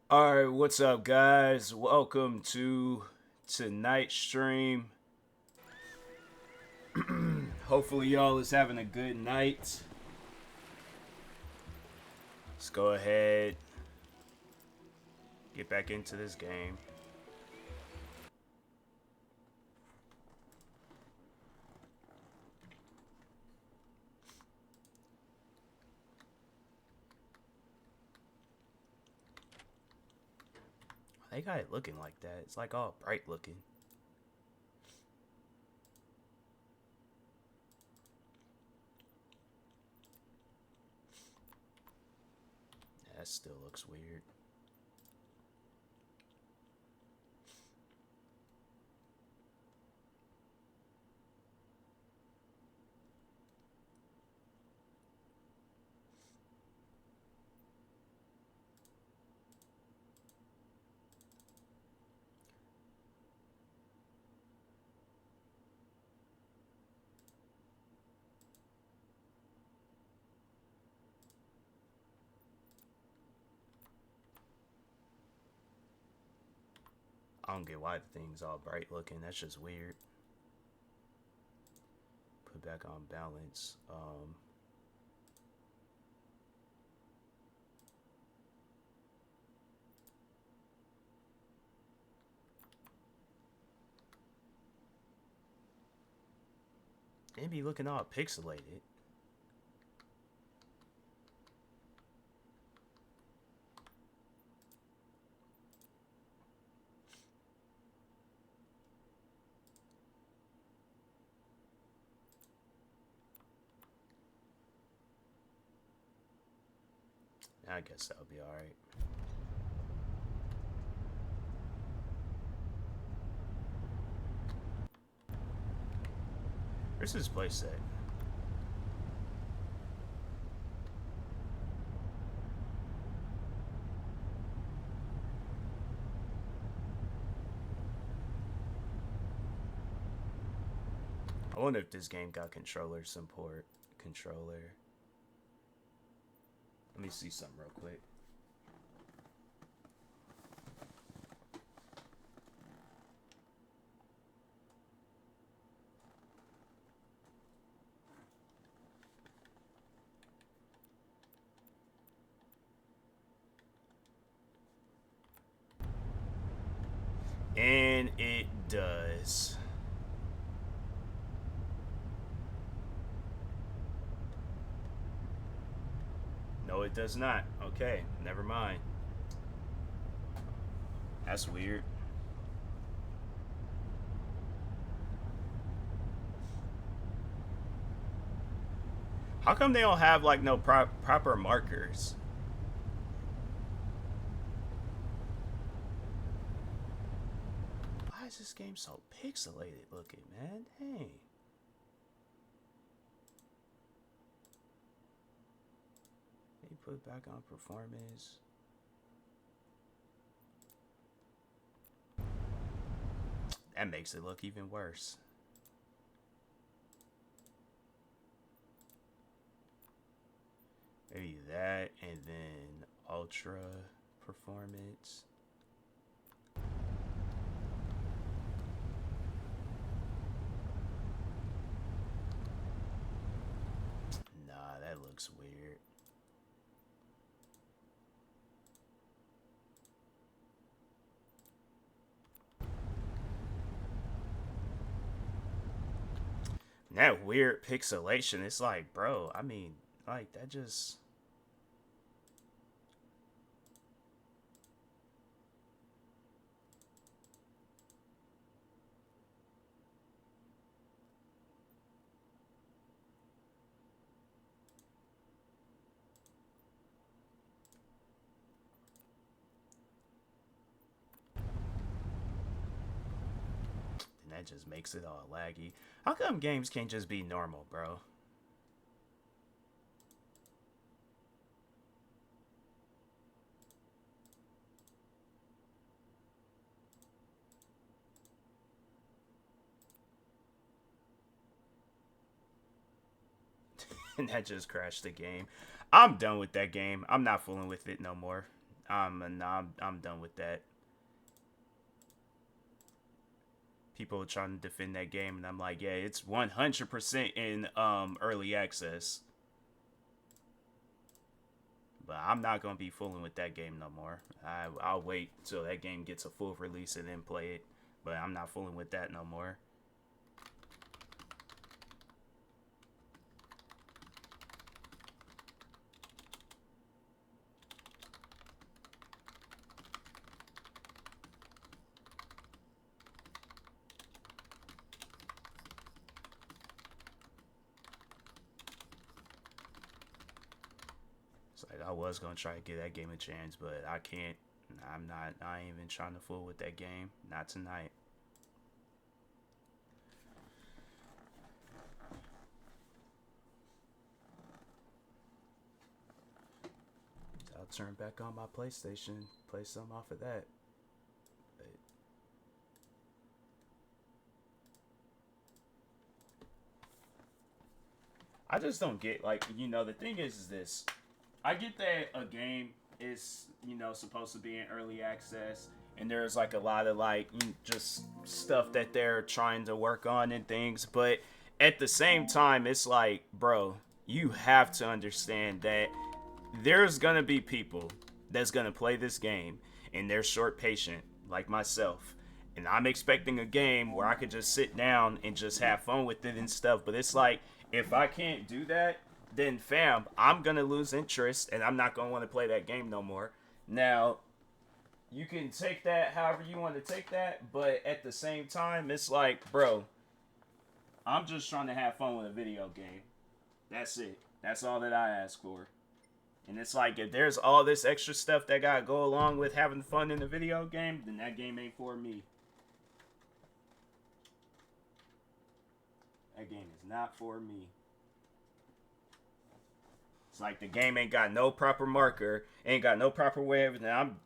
All right, what's up, guys? Welcome to tonight's stream. Hopefully, y'all is having a good night. Let's go ahead, get back into this game. They got it looking like that. It's like all bright looking. That still looks weird. I don't get why the thing's all bright looking. That's just weird. Put back on balance. It be looking all pixelated. I guess that'll be alright. Where's this place at? I wonder if this game got controller support. Controller. Let me see something real quick. And it does. No, it does not. Okay, never mind. That's weird. How come they don't have like no proper markers? Why is this game so pixelated looking, man? Dang. They put it back on performance. That makes it look even worse. Maybe that and then ultra performance. Nah, that looks weird. That weird pixelation, it's like, bro, I mean, like, that just... And that just makes it all laggy. How come games can't just be normal, bro? And that just crashed the game. I'm done with that game. I'm not fooling with it no more. I'm done with that. People are trying to defend that game, and I'm like, yeah, it's 100% in early access. But I'm not gonna be fooling with that game no more. I'll wait till that game gets a full release and then play it. But I'm not fooling with that no more. It's like I was gonna try to give that game a chance, but I can't. I'm not. I ain't even trying to fool with that game. Not tonight. So I'll turn back on my PlayStation, play some off of that. But I just don't get, like, the thing is this. I get that a game is, supposed to be in early access, and there's like a lot of like just stuff that they're trying to work on and things, but at the same time, it's like, bro, you have to understand that there's gonna be people that's gonna play this game and they're short patient, like myself. And I'm expecting a game where I could just sit down and just have fun with it and stuff. But it's like, if I can't do that, then fam, I'm gonna lose interest and I'm not gonna want to play that game no more. Now, you can take that however you want to take that, but at the same time, it's like, bro, I'm just trying to have fun with a video game. That's it. That's all that I ask for. And it's like, if there's all this extra stuff that gotta go along with having fun in the video game, then that game ain't for me. That game is not for me. It's like the game ain't got no proper marker, ain't got no proper way of it. I'm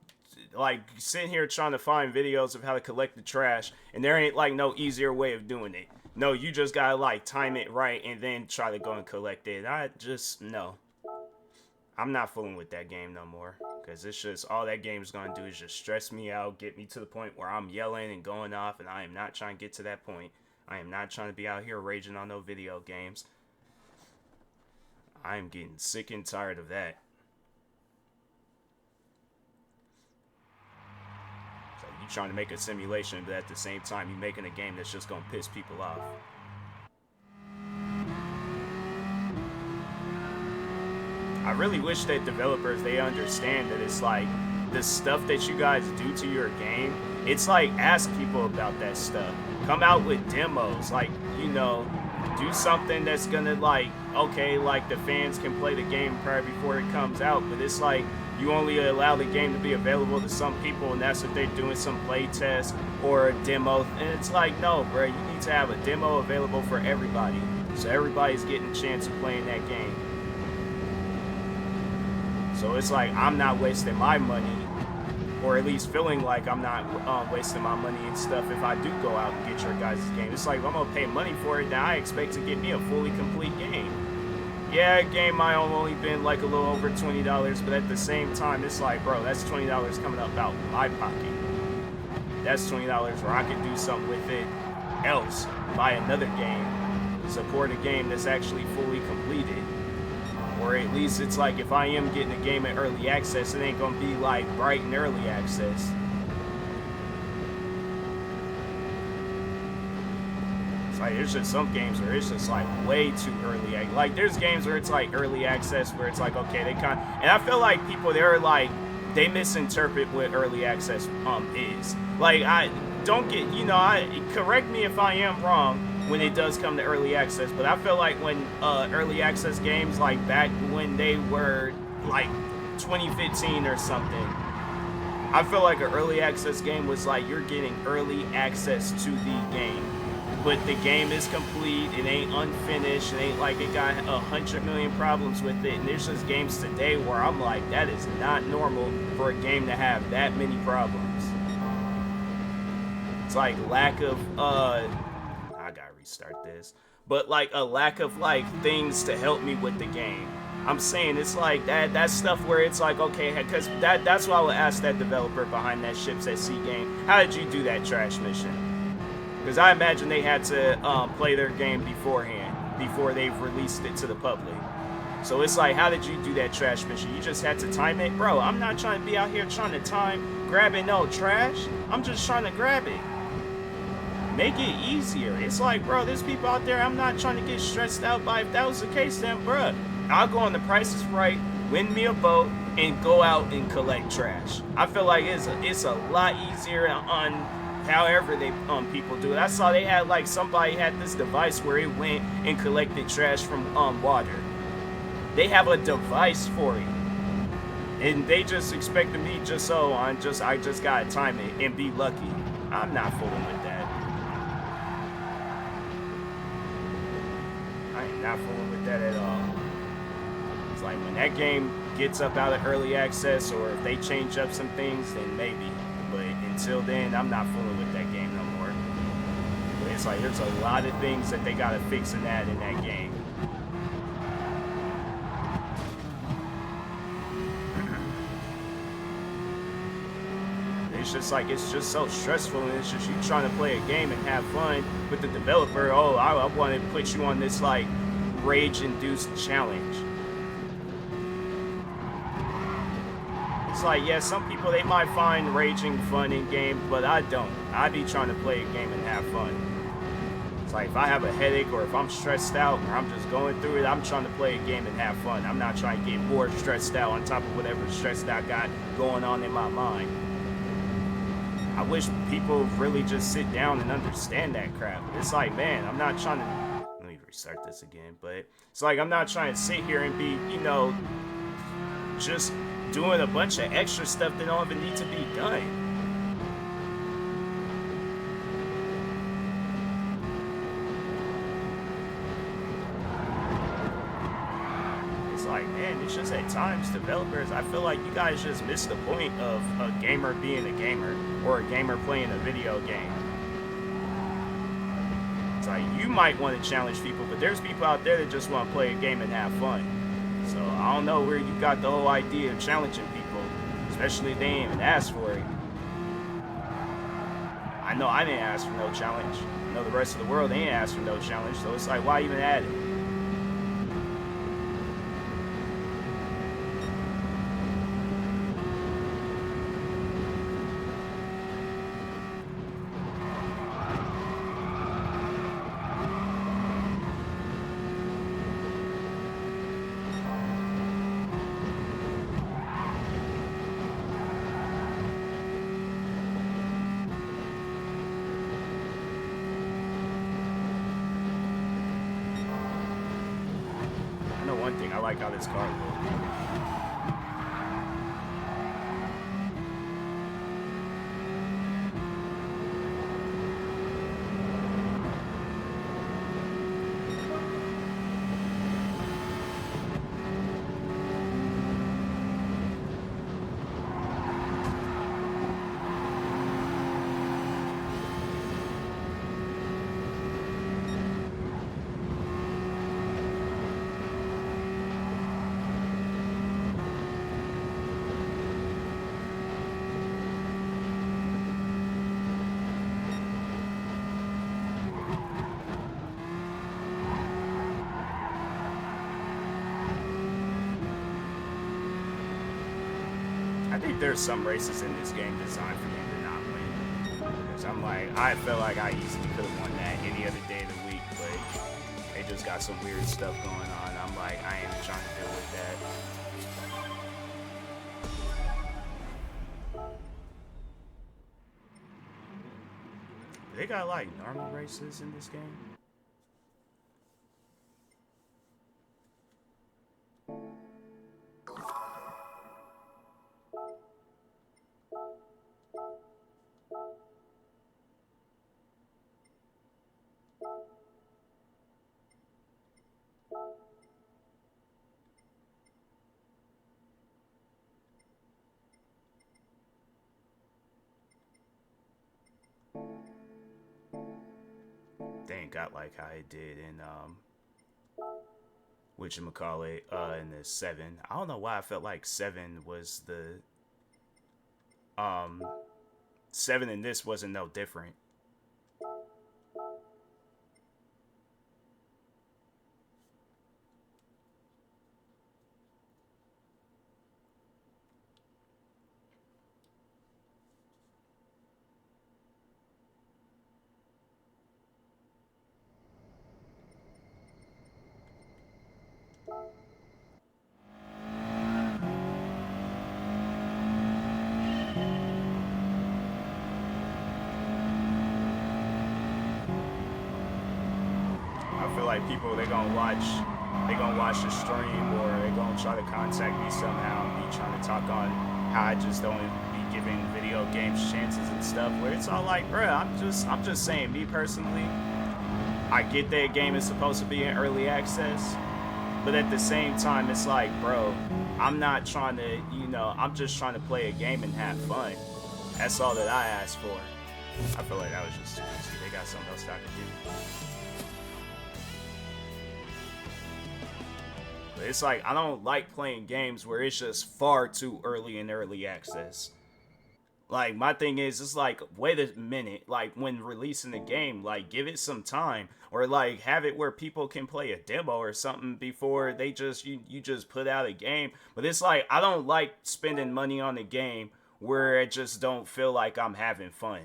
like sitting here trying to find videos of how to collect the trash, and there ain't like no easier way of doing it. No, you just gotta like time it right and then try to go and collect it. I just, no. I'm not fooling with that game no more. Because it's just, all that game's gonna do is just stress me out, get me to the point where I'm yelling and going off, and I am not trying to get to that point. I am not trying to be out here raging on no video games. I am getting sick and tired of that. So you trying to make a simulation, but at the same time, you making a game that's just gonna piss people off. I really wish that developers, they understand that it's like, the stuff that you guys do to your game, it's like, ask people about that stuff. Come out with demos, like, do something that's gonna like, okay, like the fans can play the game prior before it comes out, but it's like, you only allow the game to be available to some people, and that's if they're doing some play test or a demo, and it's like, no, bro, you need to have a demo available for everybody, so everybody's getting a chance of playing that game. So it's like, I'm not wasting my money, or at least feeling like I'm not wasting my money and stuff if I do go out and get your guys' game. It's like, if I'm going to pay money for it, then I expect to get me a fully complete game. Yeah, a game might have only been like a little over $20, but at the same time, it's like, bro, that's $20 coming up out my pocket. That's $20 where I could do something with it else, buy another game, support a game that's actually fully completed. Or at least it's like, if I am getting a game at early access, it ain't gonna be like bright and early access. It's like, there's just some games where it's just like way too early. Like there's games where it's like early access where it's like, okay, they kind of, and I feel like people, they're like, they misinterpret what early access is. Like, I don't get, correct me if I am wrong when it does come to early access, but I feel like when early access games, like back when they were like 2015 or something, I feel like an early access game was like, you're getting early access to the game, but the game is complete, it ain't unfinished, it ain't like it got 100 million problems with it. And there's just games today where I'm like, that is not normal for a game to have that many problems. It's like lack of I gotta restart this, but like a lack of like things to help me with the game. I'm saying it's like that stuff where it's like, okay, because that's why I would ask that developer behind that Ships at Sea game, how did you do that trash mission? Because I imagine they had to play their game beforehand, before they've released it to the public. So it's like, how did you do that trash mission? You just had to time it? Bro, I'm not trying to be out here trying to time grabbing no trash. I'm just trying to grab it. Make it easier. It's like, bro, there's people out there, I'm not trying to get stressed out by. If that was the case, then, bro, I'll go on The Price is Right, win me a boat, and go out and collect trash. I feel like it's a lot easier on however they people do it. I saw they had, like, somebody had this device where it went and collected trash from water. They have a device for it. And they just expected me just I just gotta time it and be lucky. I'm not fooling with that. I am not fooling with that at all. It's like when that game gets up out of early access, or if they change up some things, then maybe. But until then, I'm not fooling with that game no more. But it's like there's a lot of things that they gotta fix in that game. It's just like, it's just so stressful, and it's just you trying to play a game and have fun with the developer. Oh, I want to put you on this, like, rage-induced challenge. It's like, yeah, some people, they might find raging fun in games, but I don't. I be trying to play a game and have fun. It's like, if I have a headache, or if I'm stressed out, or I'm just going through it, I'm trying to play a game and have fun. I'm not trying to get more stressed out on top of whatever stress that I got going on in my mind. I wish people really just sit down and understand that crap. It's like, man, I'm not trying to... Let me restart this again. But it's like, I'm not trying to sit here and be, you know, just doing a bunch of extra stuff that don't even need to be done. Like, man, it's just at times developers, I feel like you guys just miss the point of a gamer being a gamer, or a gamer playing a video game. It's like, you might want to challenge people, but there's people out there that just want to play a game and have fun. So I don't know where you got the whole idea of challenging people, especially if they ain't even ask for it. I know I didn't ask for no challenge. I know the rest of the world, they ain't asked for no challenge, so it's like, why even add it? One thing, I like how this car looks. I think there's some races in this game designed for them to not win. Because I'm like, I feel like I easily could have won that any other day of the week, but they just got some weird stuff going on. I'm like, I ain't trying to deal with that. They got like normal races in this game? They ain't got like how it did in whatchamacallit, in the 7. I don't know why I felt like 7 was the 7 in this wasn't no different. I feel like people, they're gonna watch the stream, or they're gonna try to contact me somehow and be trying to talk on how I just don't be giving video games chances and stuff, where it's all like, bruh, I'm just saying, me personally, I get that game is supposed to be in early access, but at the same time, it's like, bro, I'm not trying to, I'm just trying to play a game and have fun. That's all that I asked for. I feel like that was just too easy. They got something else I could do. But it's like, I don't like playing games where it's just far too early in early access. Like, my thing is, it's like, wait a minute, like, when releasing the game, like, give it some time, or like, have it where people can play a demo or something before they just, you just put out a game. But it's like, I don't like spending money on a game where it just don't feel like I'm having fun.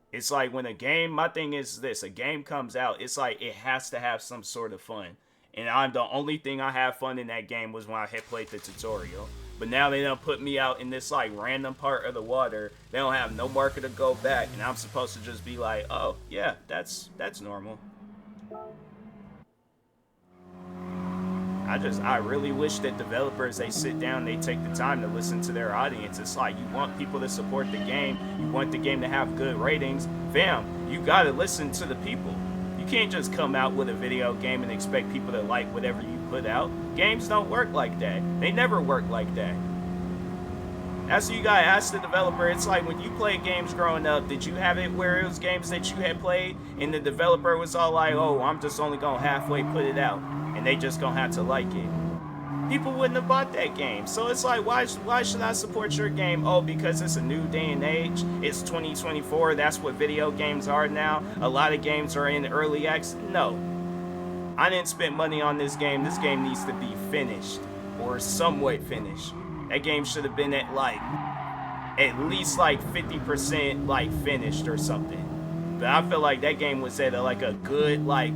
It's like, when a game, my thing is this, a game comes out, it's like, it has to have some sort of fun. And the only thing I have fun in that game was when I had played the tutorial. But now they don't put me out in this like random part of the water. They don't have no marker to go back, and I'm supposed to just be like, oh yeah, that's normal. I really wish that developers, they sit down, they take the time to listen to their audience. It's like, you want people to support the game, you want the game to have good ratings. Fam, you gotta listen to the people. You can't just come out with a video game and expect people to like whatever you put out. Games don't work like that. They never work like that. That's what you gotta ask the developer. It's like, when you played games growing up, did you have it where it was games that you had played and the developer was all like, oh, I'm just only gonna halfway put it out, and they just gonna have to like it? People wouldn't have bought that game. So it's like, why should I support your game? Oh, because it's a new day and age. It's 2024. That's what video games are now. A lot of games are in early access. No. I didn't spend money on this game. This game needs to be finished, or somewhat finished. That game should have been at least like 50% like finished or something. But I feel like that game was at like a good like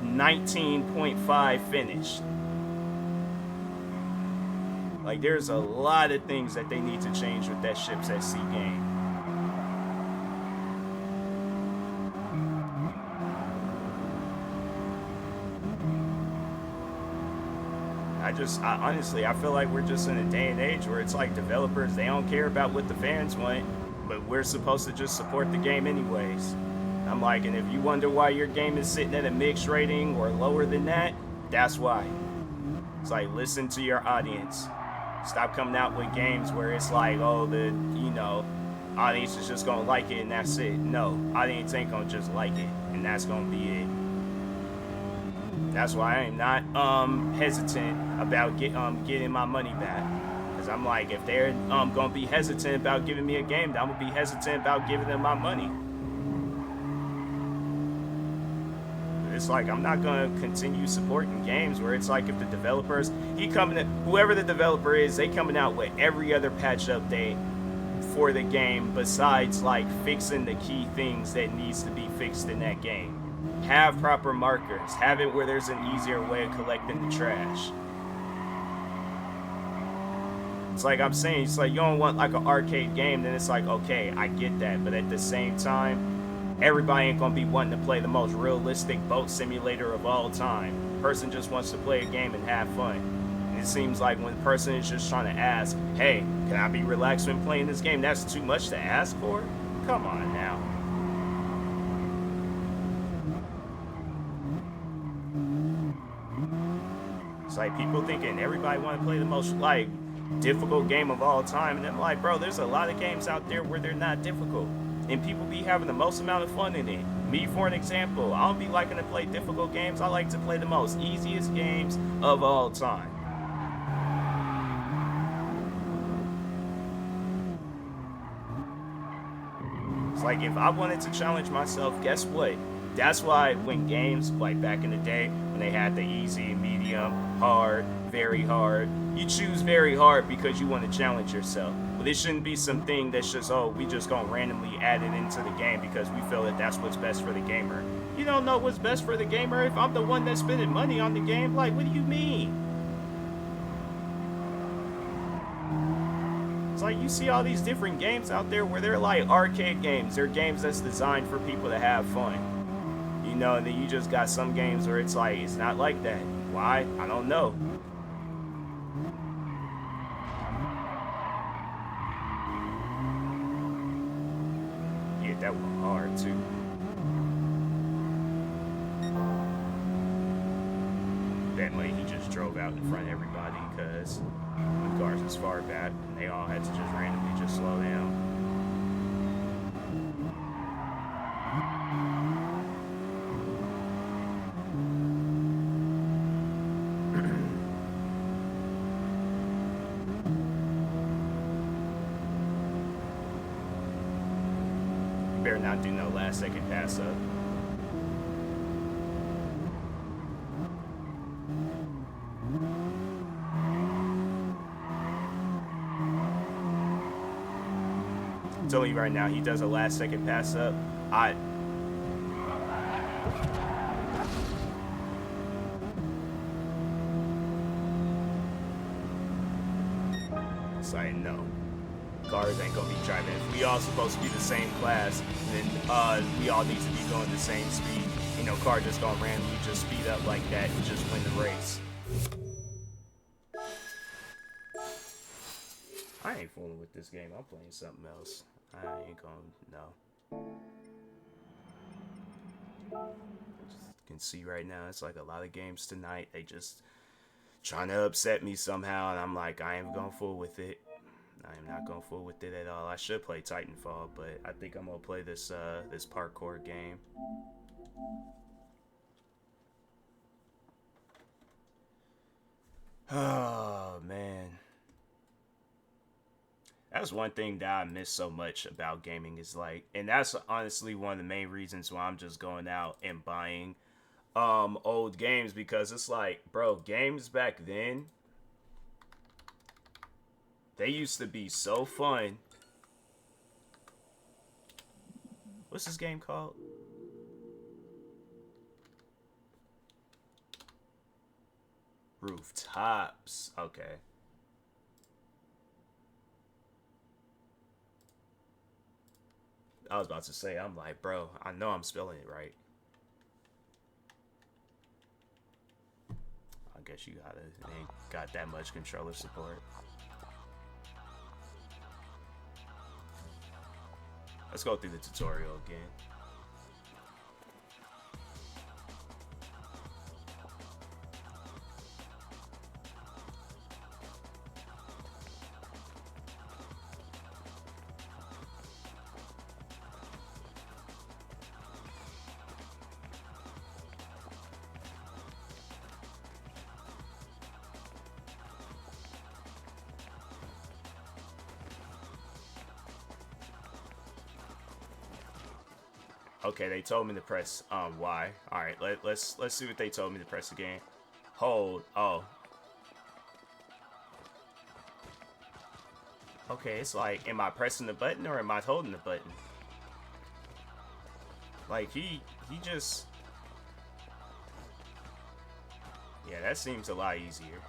19.5 finished. Like, there's a lot of things that they need to change with that Ships at Sea game. Honestly, I feel like we're just in a day and age where it's like, developers, they don't care about what the fans want, but we're supposed to just support the game anyways. I'm like, and if you wonder why your game is sitting at a mixed rating or lower than that, that's why. It's like, listen to your audience. Stop coming out with games where it's like, oh, the audience is just gonna like it and that's it. No, audience ain't gonna just like it and that's gonna be it. That's why I am not hesitant about getting my money back. Cause I'm like, if they're gonna be hesitant about giving me a game, then I'm gonna be hesitant about giving them my money. It's like, I'm not gonna continue supporting games where it's like, if the developers, whoever the developer is, they coming out with every other patch update for the game besides like fixing the key things that needs to be fixed in that game. Have proper markers. Have it where there's an easier way of collecting the trash. It's like I'm saying, it's like, you don't want like an arcade game, then it's like, okay, I get that, but at the same time, everybody ain't gonna be wanting to play the most realistic boat simulator of all time. Person just wants to play a game and have fun. And it seems like when the person is just trying to ask, hey, can I be relaxed when playing this game? That's too much to ask for? Come on now. It's like, people thinking everybody want to play the most like difficult game of all time, and I'm like, bro, there's a lot of games out there where they're not difficult, and people be having the most amount of fun in it. Me, for an example, I don't be liking to play difficult games. I like to play the most easiest games of all time. It's like if I wanted to challenge myself, guess what? That's why when games, like back in the day, when they had the easy, medium, hard, very hard, you choose very hard because you want to challenge yourself. But it shouldn't be something that's just, oh, we just gonna randomly add it into the game because we feel that that's what's best for the gamer. You don't know what's best for the gamer if I'm the one that's spending money on the game. Like, what do you mean? It's like you see all these different games out there where they're like arcade games. They're games that's designed for people to have fun. You know, and then you just got some games where it's like, it's not like that. Why? I don't know. Yeah, that was hard too. That way he just drove out in front of everybody because the cars was far back and they all had to just randomly just slow down. Better not do no last second pass up. I'm telling you right now, he does a last second pass up. It's like, no. Cars ain't gonna be driving. If we all supposed to be the same class, then we all need to be going the same speed. You know, car just gonna randomly just speed up like that and just win the race. I ain't fooling with this game. I'm playing something else. I ain't gonna, no. Just can see right now, it's like a lot of games tonight. They just trying to upset me somehow, and I'm like, I ain't gonna fool with it. I am not gonna fool with it at all. I should play Titanfall, but I think I'm gonna play this this parkour game. Oh man, that's one thing that I miss so much about gaming is like, and that's honestly one of the main reasons why I'm just going out and buying old games, because it's like, bro, games back then, they used to be so fun. What's this game called? Rooftops. Okay. I was about to say, I'm like, bro, I know I'm spelling it right. I guess you ain't got that much controller support. Let's go through the tutorial again. Okay, they told me to press Y. All right, let's see what they told me to press again. Hold. Oh. Okay, it's like, am I pressing the button or am I holding the button? Like he just. Yeah, that seems a lot easier.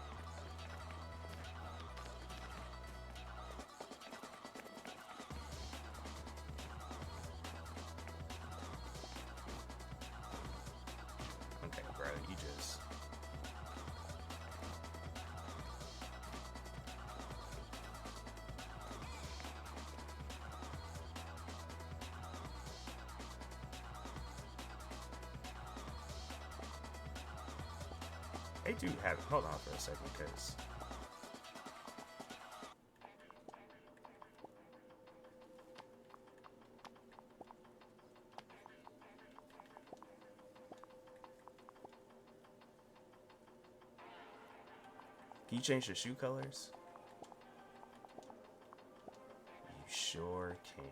Okay, bro, you just. They do have. Hold on for a second, because. Can you change the shoe colors? You sure can.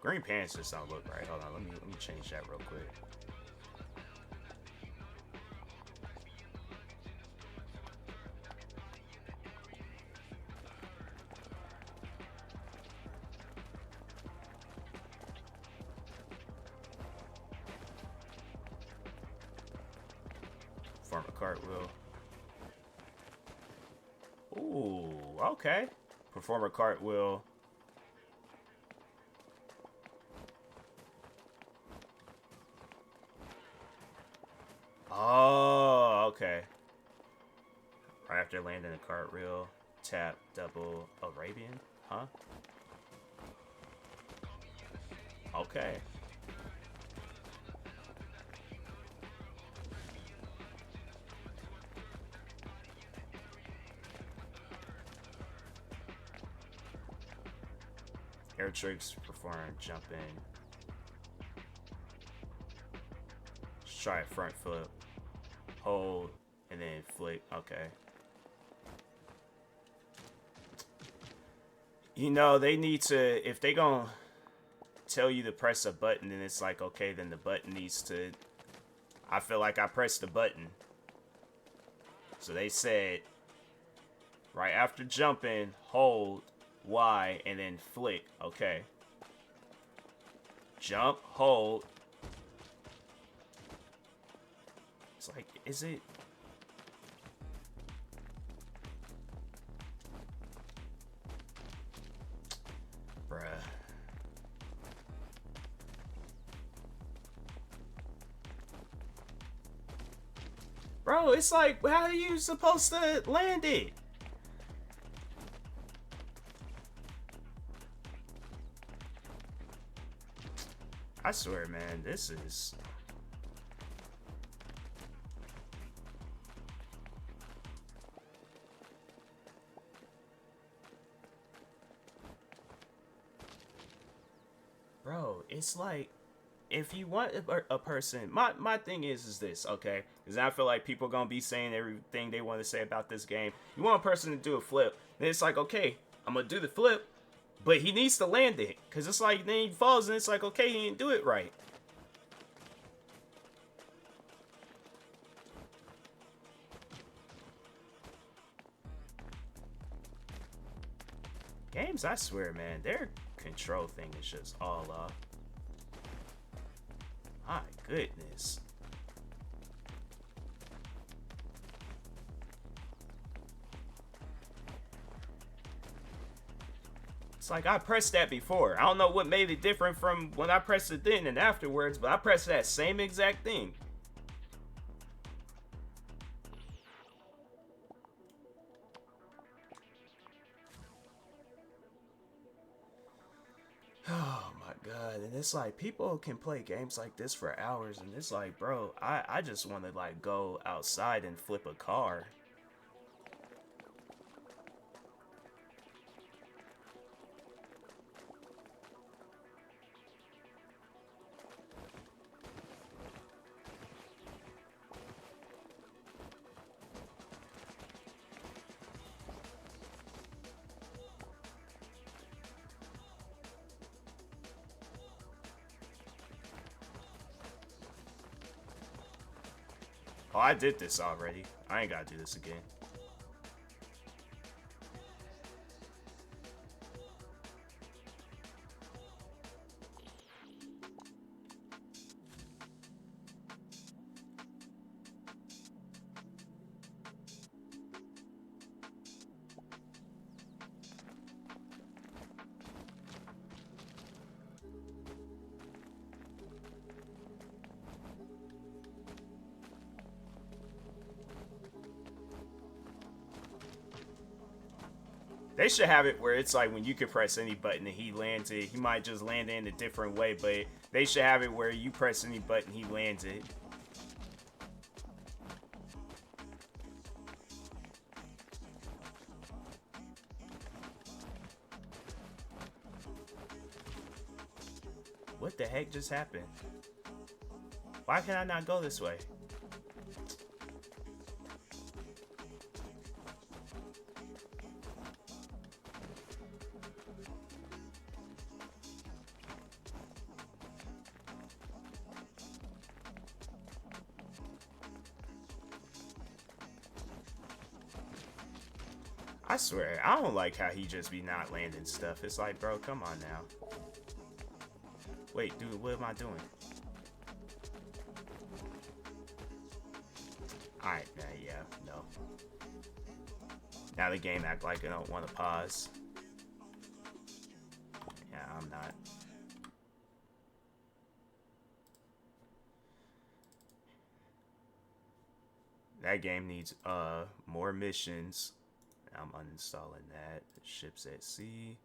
Green pants just don't look right. Hold on, let me change that real quick. Perform a cartwheel. Ooh, okay. Perform a cartwheel. Oh, okay. Right after landing a cartwheel, tap double Arabian, huh? Okay. Air tricks, perform jumping. Let's try a front flip. Hold, and then flick. Okay. You know, they need to, if they gonna tell you to press a button, then it's like, okay, then the button needs to, I feel like I pressed the button. So they said, right after jumping, hold Y, and then flick. Okay. Jump, hold. It's like, is it? Bruh. Bro, it's like, how are you supposed to land it? I swear, man, this is... Bro, it's like, if you want a person, my thing is this, okay? Because I feel like people gonna be saying everything they want to say about this game. You want a person to do a flip, then it's like, okay, I'm gonna do the flip, but he needs to land it. Because it's like, then he falls and it's like, okay, he didn't do it right. Games, I swear, man, their control thing is just all off. My goodness. It's like I pressed that before. I don't know what made it different from when I pressed it then and afterwards, but I pressed that same exact thing. Oh my god, and it's like people can play games like this for hours, and it's like, bro, I just want to like go outside and flip a car. Oh, I did this already. I ain't gotta do this again. They should have it where it's like when you can press any button and he lands it. He might just land it in a different way, but they should have it where you press any button, he lands it. What the heck just happened? Why can I not go this way? I swear, I don't like how he just be not landing stuff. It's like, bro, come on now. Wait, dude, what am I doing? Alright, man, yeah, no. Now the game act like I don't want to pause. Yeah, I'm not. That game needs more missions. I'm uninstalling that. Ships at sea.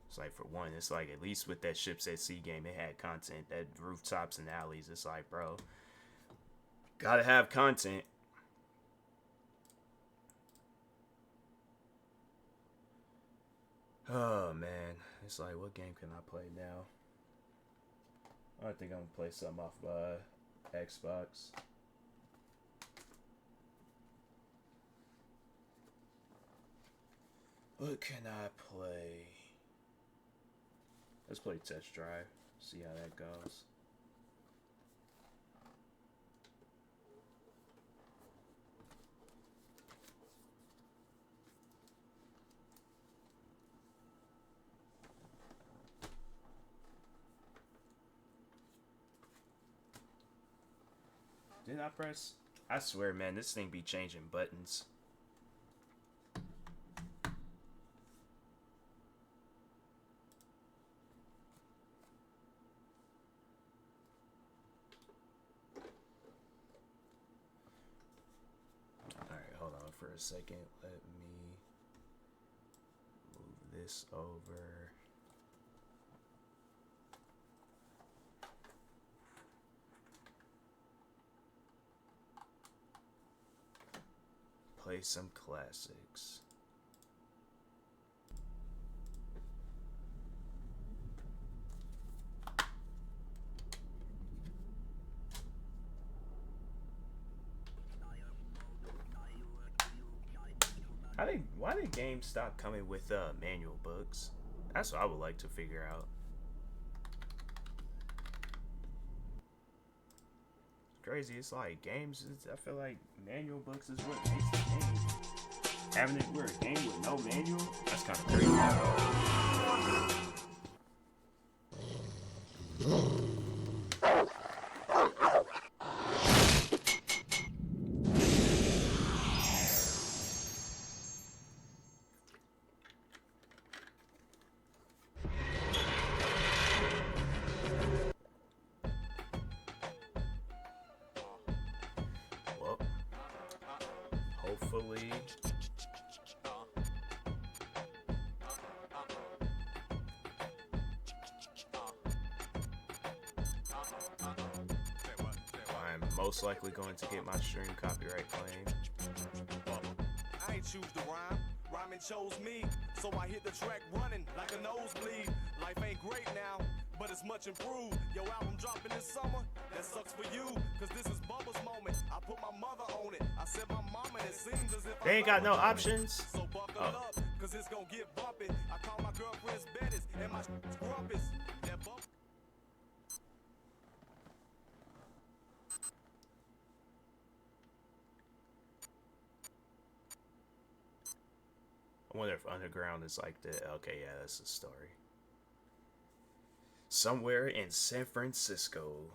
It's like, for one, it's like, at least with that Ships at Sea game, it had content. That Rooftops and Alleys, it's like, bro, gotta have content. Oh, man. It's like, what game can I play now? I think I'm gonna play something off Xbox. What can I play? Let's play Test Drive. See how that goes. Didn't I press? I swear, man, this thing be changing buttons. For a second, let me move this over. Play some classics. Why did games stop coming with manual books? That's what I would like to figure out. It's crazy. It's like games. I feel like manual books is what makes the game. Having it where a game with no manual, that's kind of crazy. Hopefully. I'm most likely going to get my stream copyright claim. I ain't choose the rhyme. Rhyming chose me. So I hit the track running like a nosebleed. Life ain't great now, but it's much improved. Your album dropping this summer, that sucks for you. Cause this is Bubba's moment. I put my mother on it. I said my mama, and it seems as if they ain't got no options. So buckle up, cause it's gonna get bumpy. I call my girlfriend's Bettis and my grumpus. That bump. I wonder if Underground is like the... Okay, yeah, that's the story. Somewhere in San Francisco.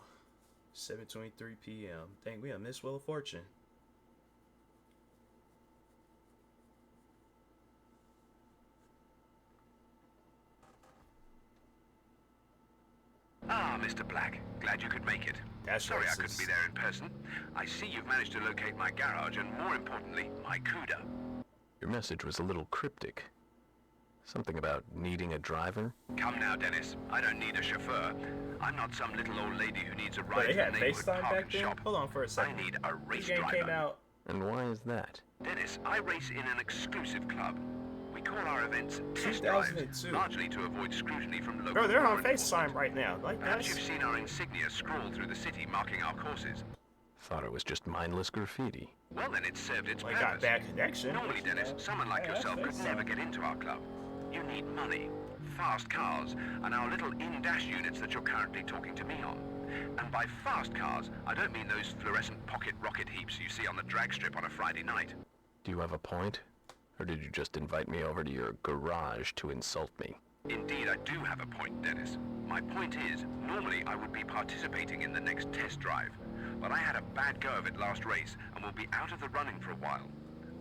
7:23 p.m. Dang, we have missed Wheel of Fortune. Ah, Mr. Black. Glad you could make it. That's Sorry racist. I couldn't be there in person. I see you've managed to locate my garage and, more importantly, my CUDA. Your message was a little cryptic. Something about needing a driver? Come now, Dennis. I don't need a chauffeur. I'm not some little old lady who needs a But ride they to the had neighborhood FaceTime park back and then? shop. Hold on for a I second. need a This race game driver. came out... And why is that? Dennis, I race in an exclusive club. We call our events test drives, 2002. largely to avoid scrutiny from local Bro, they're law on FaceTime enforcement. right now. Like, Perhaps that's... you've seen our insignia scroll through the city marking our courses. Thought it was just mindless graffiti. Well, then it served its Like, got purpose. bad connection. Normally, but, you Dennis, know, someone like yeah, yourself could FaceTime. never get into our club. You need money, fast cars, and our little in-dash units that you're currently talking to me on. And by fast cars, I don't mean those fluorescent pocket rocket heaps you see on the drag strip on a Friday night. Do you have a point? Or did you just invite me over to your garage to insult me? Indeed, I do have a point, Dennis. My point is, normally I would be participating in the next test drive, but I had a bad go of it last race and will be out of the running for a while.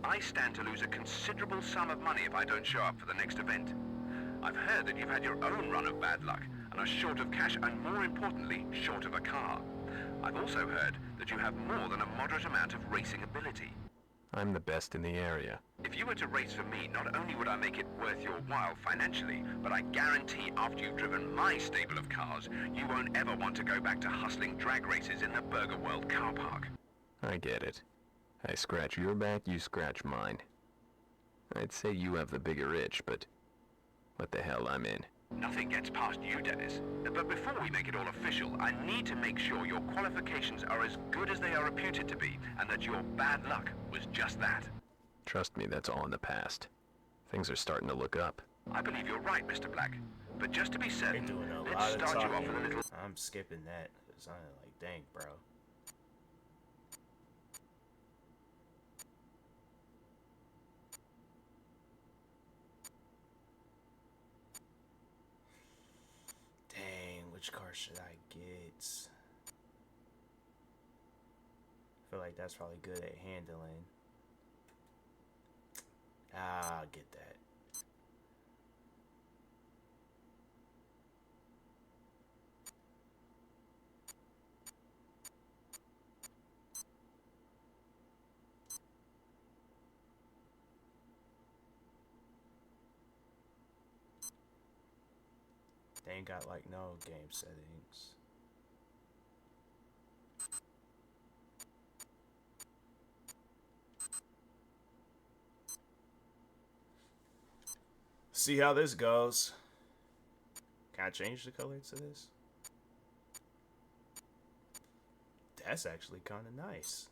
I stand to lose a considerable sum of money if I don't show up for the next event. I've heard that you've had your own run of bad luck and are short of cash and, more importantly, short of a car. I've also heard that you have more than a moderate amount of racing ability. I'm the best in the area. If you were to race for me, not only would I make it worth your while financially, but I guarantee after you've driven my stable of cars, you won't ever want to go back to hustling drag races in the Burger World car park. I get it. I scratch your back, you scratch mine. I'd say you have the bigger itch, but what the hell, I'm in. Nothing gets past you, Dennis. But before we make it all official, I need to make sure your qualifications are as good as they are reputed to be, and that your bad luck was just that. Trust me, that's all in the past. Things are starting to look up. I believe you're right, Mr. Black. But just to be They're certain, doing a let's lot of start you off talking. with a little... I'm skipping that. Cause I'm like, dang, bro. Dang, which car should I get? I feel like that's probably good at handling. Ah, I'll get that. They ain't got like no game settings. See how this goes. Can I change the color to this? That's actually kind of nice.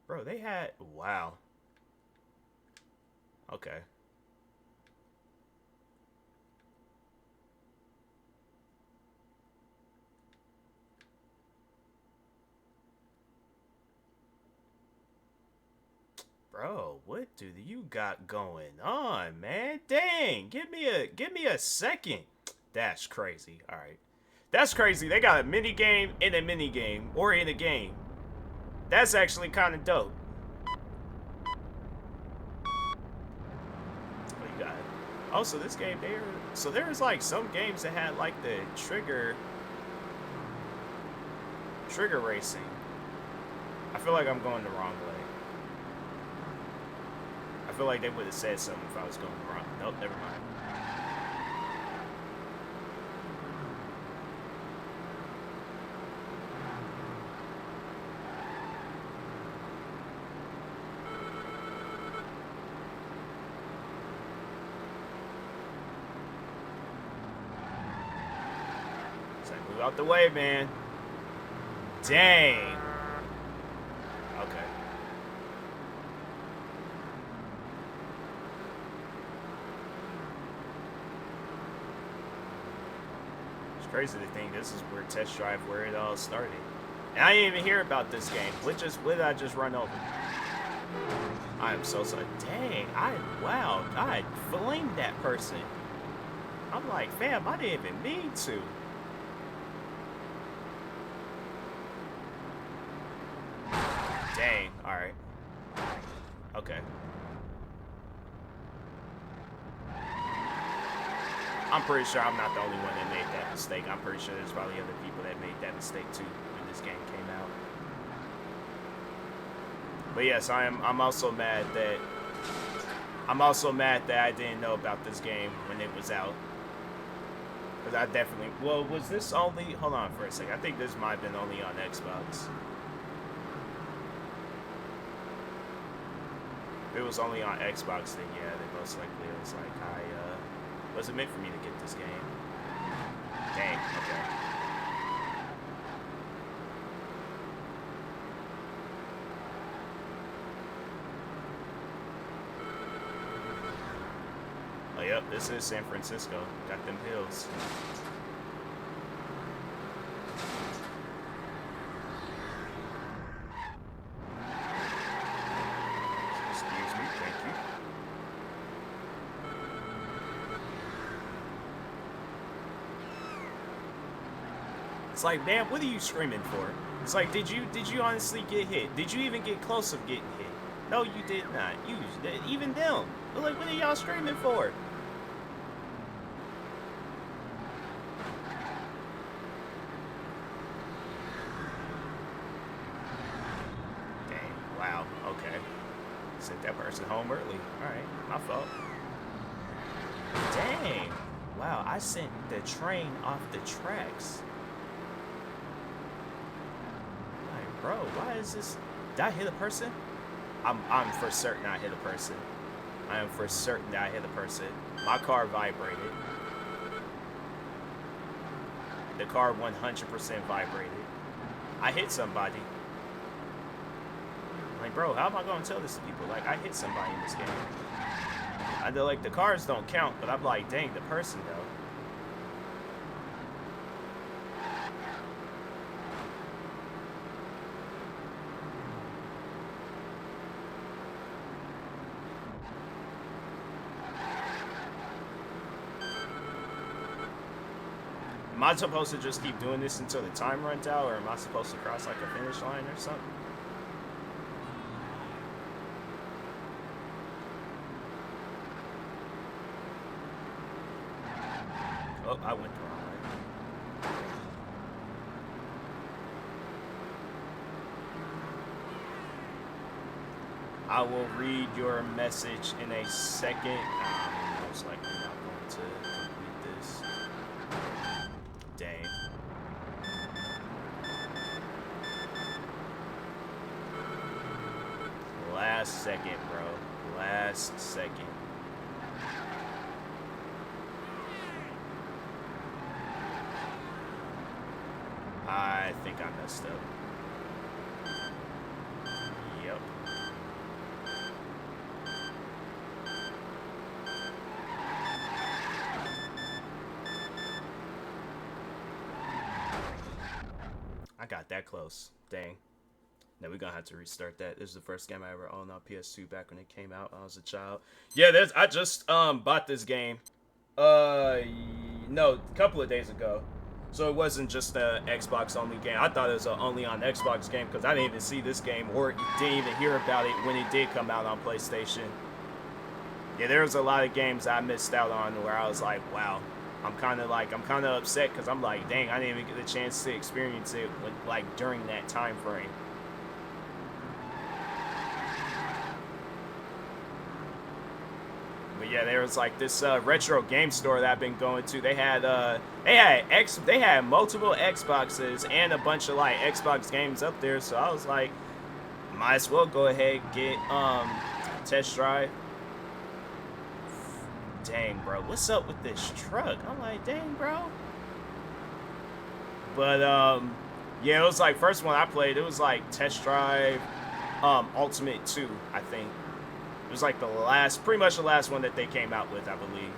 Bro, they had... Wow. Okay. Bro, what do you got going on, man? Dang, give me a second. That's crazy. All right. That's crazy. They got a mini game in a mini game or in a game. That's actually kind of dope. What you got? Oh, so this game there. So there was like some games that had like the trigger racing. I feel like I'm going the wrong way. I feel like they would have said something if I was going wrong. Nope, never mind. So move out the way, man. Dang. Okay. Crazy to think this is where test drive where it all started. And I didn't even hear about this game. What did I just run over? I am so sorry. Dang, wow, I flamed that person. I'm like, fam, I didn't even mean to. Dang, alright. Okay. I'm pretty sure I'm not the only one that made that mistake. I'm pretty sure there's probably other people that made that mistake too when this game came out. But yes, I'm also mad that I didn't know about this game when it was out. Because I definitely... Well, was this only... Hold on for a second. I think this might have been only on Xbox. If it was only on Xbox, then yeah, then most likely it was like, wasn't meant for me to get this game. Dang, okay. Oh, yep, this is San Francisco. Got them hills. Excuse me, thank you. It's like, damn, what are you screaming for? It's like, did you honestly get hit? Did you even get close of getting hit? No, you did not. You, even them. But like, what are y'all screaming for? Dang, wow, okay. Sent that person home early. Alright, my fault. Dang, wow, I sent the train off the tracks. Bro, why is this? Did I hit a person? I'm for certain I hit a person. I am for certain that I hit a person. My car vibrated. The car 100% vibrated. I hit somebody. Like, bro, how am I gonna tell this to people? Like, I hit somebody in this game. I know, like, the cars don't count, but I'm like, dang, the person though. Am I supposed to just keep doing this until the time runs out, or am I supposed to cross like a finish line or something? Oh, I went the wrong way. I will read your message in a second. I'm most likely not going to complete this. Dang. Last second, bro. Last second. I think I messed up. Yep. I got that close. Dang. Now we're gonna have to restart that. This is the first game I ever owned on PS2 back when it came out when I was a child. Yeah, I just bought this game. No, a couple of days ago. So it wasn't just a Xbox only game. I thought it was a only on Xbox game because I didn't even see this game or didn't even hear about it when it did come out on PlayStation. Yeah, there was a lot of games I missed out on where I was like, wow. I'm kind of upset because I'm like, dang, I didn't even get the chance to experience it when, like, during that time frame. But yeah, there was like this retro game store that I've been going to. They had multiple Xboxes and a bunch of like Xbox games up there. So I was like, might as well go ahead and get test drive. Dang, bro, what's up with this truck? I'm like, dang, bro. But yeah, it was like first one I played. It was like test drive Ultimate 2, I think. It was like pretty much the last one that they came out with, I believe.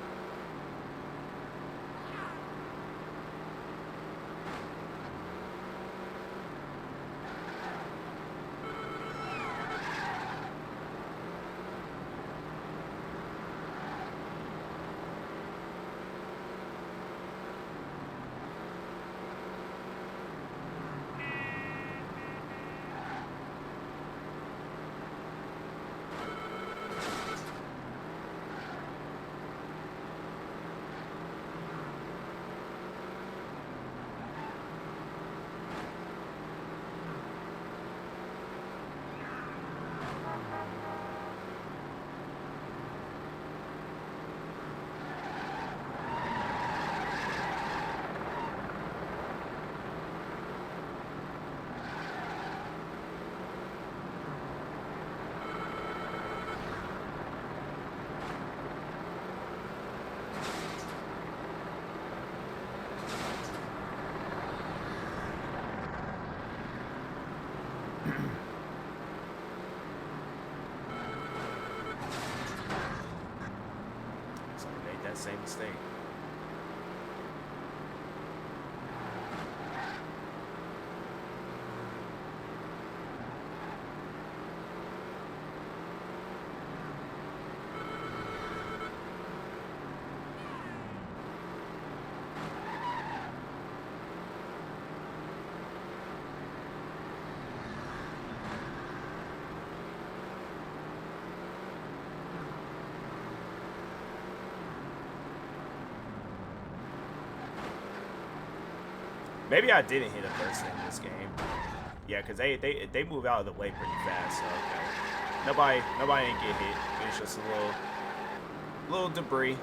same mistake. Maybe I didn't hit a person in this game. Yeah, because they move out of the way pretty fast. So okay. Nobody ain't get hit. It's just a little debris.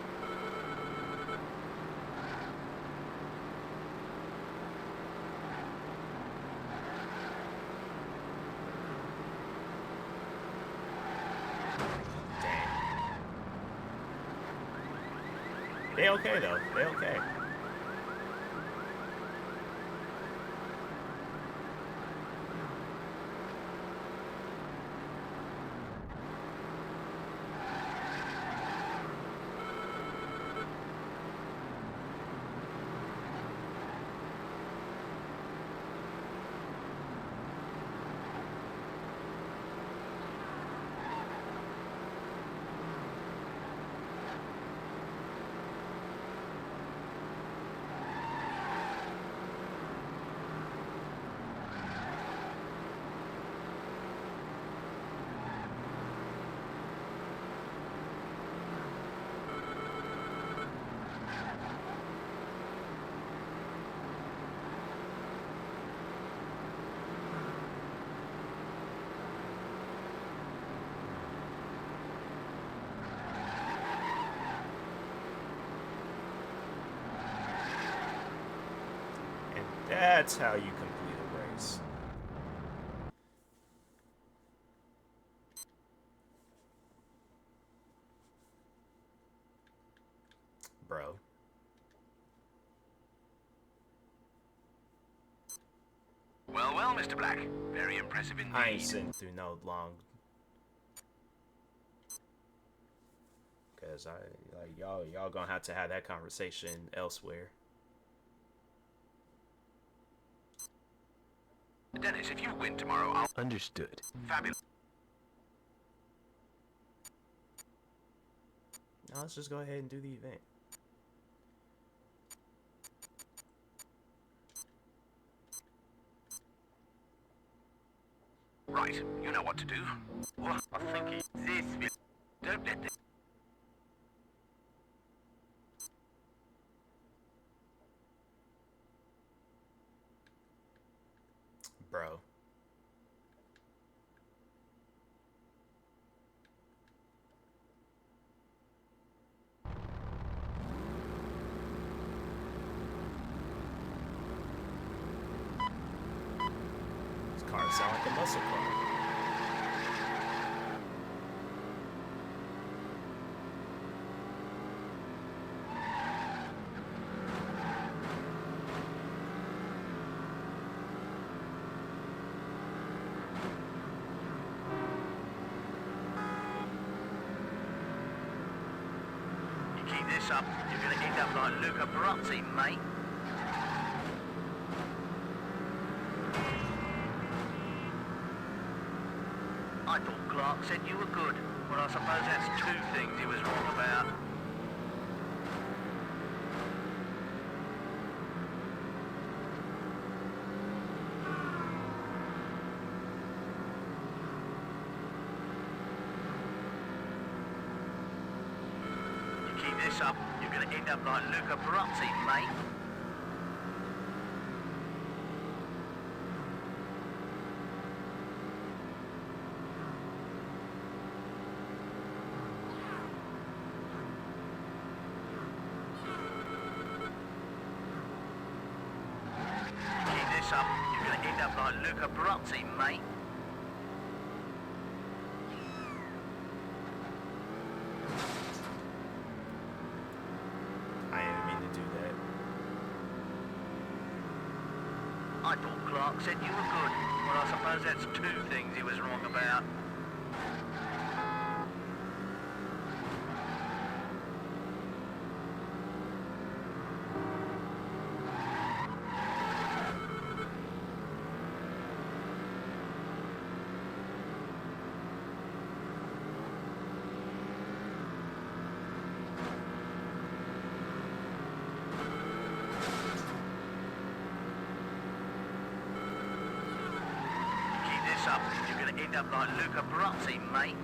Dang. They okay though. They okay. That's how you complete a race. Bro. Well, well, Mr. Black. Very impressive indeed. I ain't sitting through no long. Cause y'all gonna have to have that conversation elsewhere. Dennis, if you win tomorrow, I'll... Understood. Fabulous. Now let's just go ahead and do the event. Right, you know what to do. Well, I think this... Don't let this... Bro. This car sounds like a muscle car. Keep this up, you're gonna end up like Luca Brasi, mate. I thought Clark said you were good. Well, I suppose that's two things he was wrong about. Up, you're going to end up like Luca Brasi, mate. Keep this up, you're going to end up like Luca Brasi, mate. I thought Clark said you were good. Well, I suppose that's two things he was wrong about. up, you're gonna end up like Luca Brasi, mate.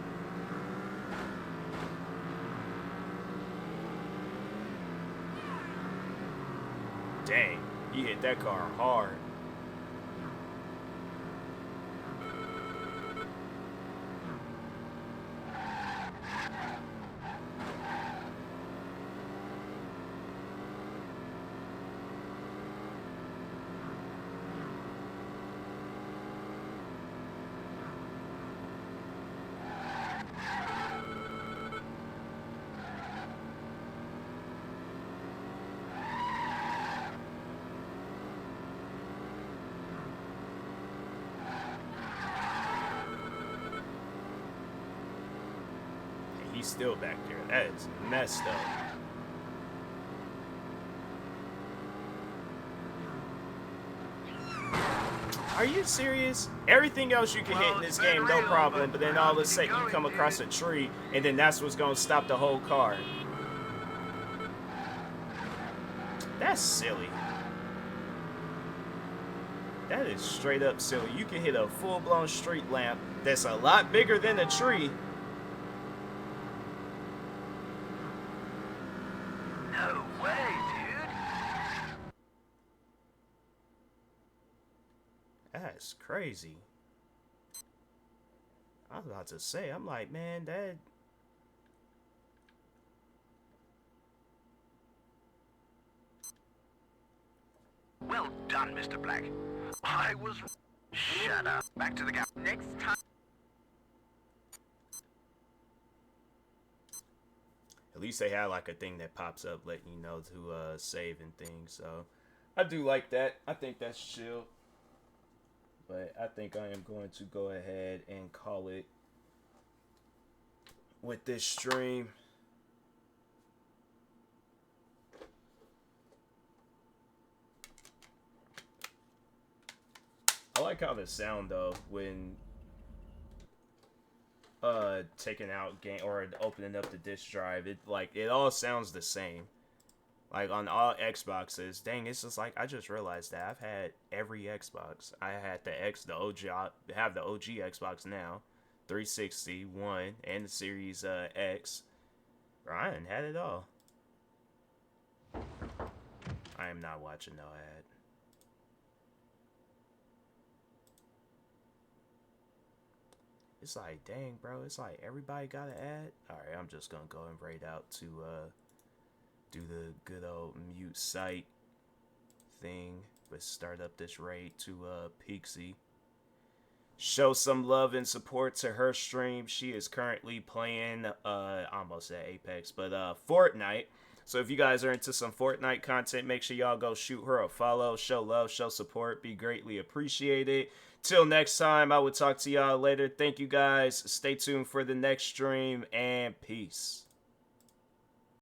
Dang, he hit that car hard. He's still back there. That is messed up. Are you serious? Everything else you can hit in this game, no problem, but then all of a sudden you come across a tree, and then that's what's going to stop the whole car. That's silly. That is straight up silly. You can hit a full-blown street lamp that's a lot bigger than a tree. No way, dude. That's crazy. I was about to say, I'm like, man, that... Well done, Mr. Black. I was... Shut up. Back to the gap. Next time. At least they had like a thing that pops up letting you know to save and things. So I do like that. I think that's chill. But I think I am going to go ahead and call it with this stream. I like how the sound though when taking out game or opening up the disk drive, it all sounds the same. Like on all Xboxes. Dang, it's just like I just realized that I've had every Xbox. I had the OG, I have the OG Xbox now, 360, One, and the Series X. Ryan had it all. I am not watching no ad. It's like, dang, bro. It's like everybody got an ad. All right, I'm just gonna go and raid out to do the good old mute site thing, but start up this raid to Peaksy. Show some love and support to her stream. She is currently playing almost at Apex, but Fortnite. So if you guys are into some Fortnite content, make sure y'all go shoot her a follow, show love, show support, be greatly appreciated. Till next time, I will talk to y'all later. Thank you guys. Stay tuned for the next stream, and peace.